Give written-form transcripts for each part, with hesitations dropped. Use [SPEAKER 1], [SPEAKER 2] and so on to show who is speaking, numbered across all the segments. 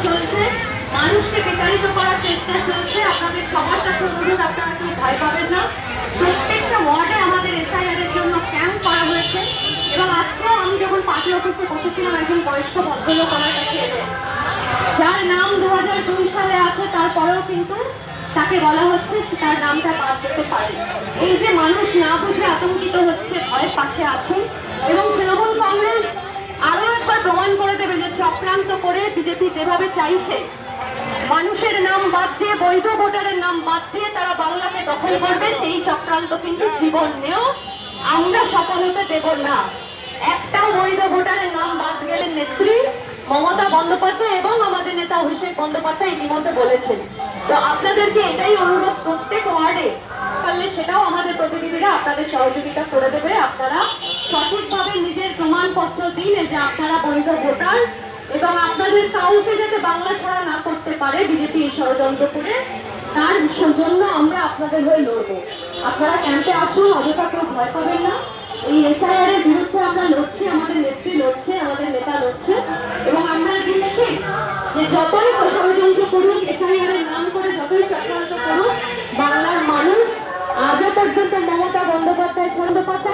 [SPEAKER 1] চলছে, মানুষকে বিতাড়িত করার চেষ্টা চলছে। আপনাদের সবার কাছে অনুরোধ, আপনারা কেউ ভয় পাবেন না। প্রত্যেকটা ওয়ার্ডে আমাদের এসআইআর এর জন্য ক্যাম্প করা হয়েছে এবং আজকেও আমি যখন পার্টি অফিসে বসেছিলাম, একজন বয়স্ক ভদ্রলোক আমার কাছে এলো, যার নাম 2002 সালে আছে, তারপরেও কিন্তু তাকে বলা হচ্ছে তার নামটা বাদ যেতে পারে। এই যে মানুষ না বুঝে আতঙ্কিত হচ্ছে, ভয়ের পাশে আছেন, এবং তৃণমূল কংগ্রেস আরো একবার প্রমাণ করে দেবে যে চক্রান্ত করে বিজেপি যেভাবে চাইছে মানুষের নাম বাদ দিয়ে, বৈধ ভোটারের নাম বাদ দিয়ে তারা বাংলাকে দখল করবে, সেই চক্রান্ত কিন্তু জীবনেও আমরা সফল হতে দেব না। একটাও বৈধ ভোটারের নাম বাদ গেলে নেত্রী মমতা বন্দ্যোপাধ্যায় এবং আমাদের নেতা অভিষেক বন্দ্যোপাধ্যায় ইতিমধ্যে বলেছেন। তো আপনাদেরকে এটাই অনুরোধ, প্রত্যেক ওয়ার্ডে পারলে সেটাও আমাদের প্রতিনিধিরা আপনাদের সহযোগিতা করে দেবে। আপনারা সঠিকভাবে নিজের প্রমাণপত্র দিন যে আপনারা বৈধ ভোটার, এবং আপনাদের কাউকে যাতে বাংলা ছাড়া না করতে পারে বিজেপি এই ষড়যন্ত্র করে, তার জন্য আমরা আপনাদের হয়ে লড়বো। আপনারা ক্যাম্পে আসুন, অযথা কেউ ভয় পাবেন না। এই এসআইআর এর বিরুদ্ধে আমরা লড়ছি, আমাদের নেত্রী লড়ছে, আমাদের নেতা লড়ছে, এবং আমরা নিশ্চিত যে যতই ষড়যন্ত্র করুক, এসআইআর এর নাম করে যতই চক্রান্ত করুক, বাংলার মানুষ আজও পর্যন্ত মমতা বন্দ্যোপাধ্যায়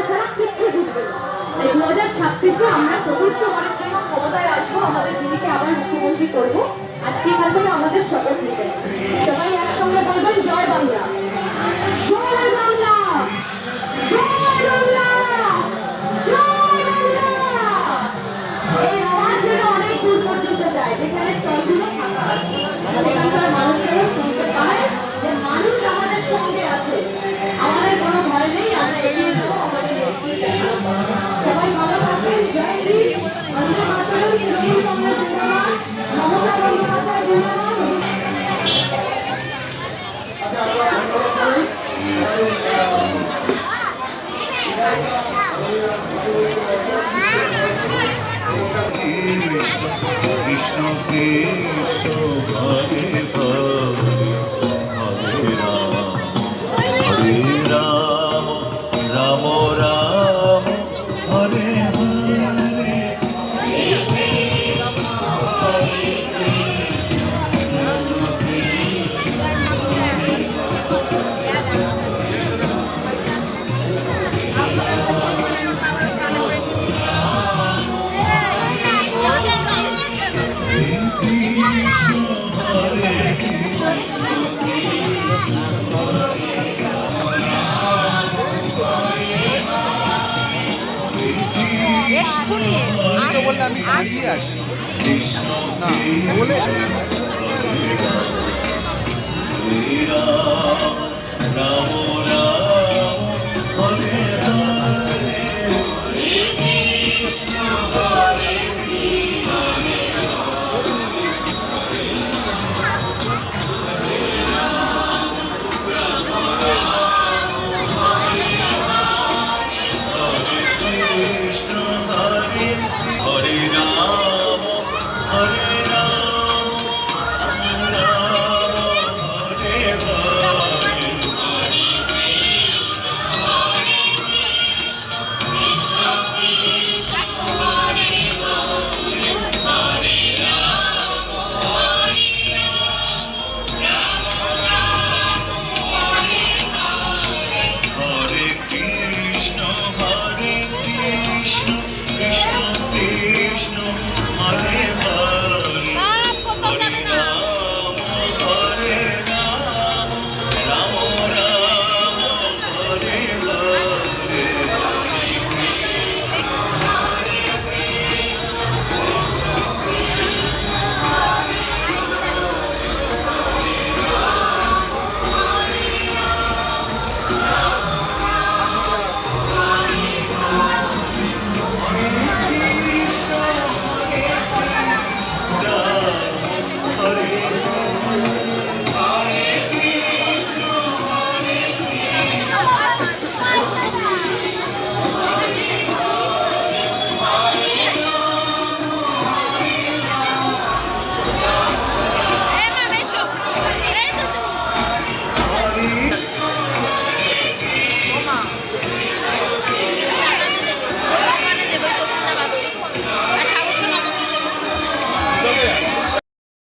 [SPEAKER 1] ছাড়া কিচ্ছু বুঝবে না। 2026-এ আমরা চতুর্থবারের জন্য ক্ষমতায় আসবো, আমাদের দিদিকে আবার মুখ্যমন্ত্রী করবো। আজকে এখান থেকে আমাদের শপথ নিতে সবাই একসঙ্গে বলবেন, জয় বাংলা, জয় বাংলা, জয় বাংলা, জয় বাংলা। এই আওয়াজ যেন অনেক দূর পর্যন্ত যায়, যেখানে স্থলগুলো ফাঁকা আছে, সেখানকার মানুষেরও শুনতে পায় যে মানুষ আমাদের সঙ্গে আছে, আমাদের কোনো ভয় নেই, আমরা এগিয়ে যাবো, আমাদের সবাই ভালো থাকবেন। জয় হিন্দ, বন্দে মাতরম, তৃণমূল কংগ্রেস জিন্দাবাদ, মমতা বন্দ্যোপাধ্যায় জিন্দাবাদ।
[SPEAKER 2] কৃষ্ণ কৃষ্ণ হরে হরে রাম, রাম রাম হরে হরে।
[SPEAKER 3] এক্ষুনি আমি দাঁড়িয়ে আছি না বলে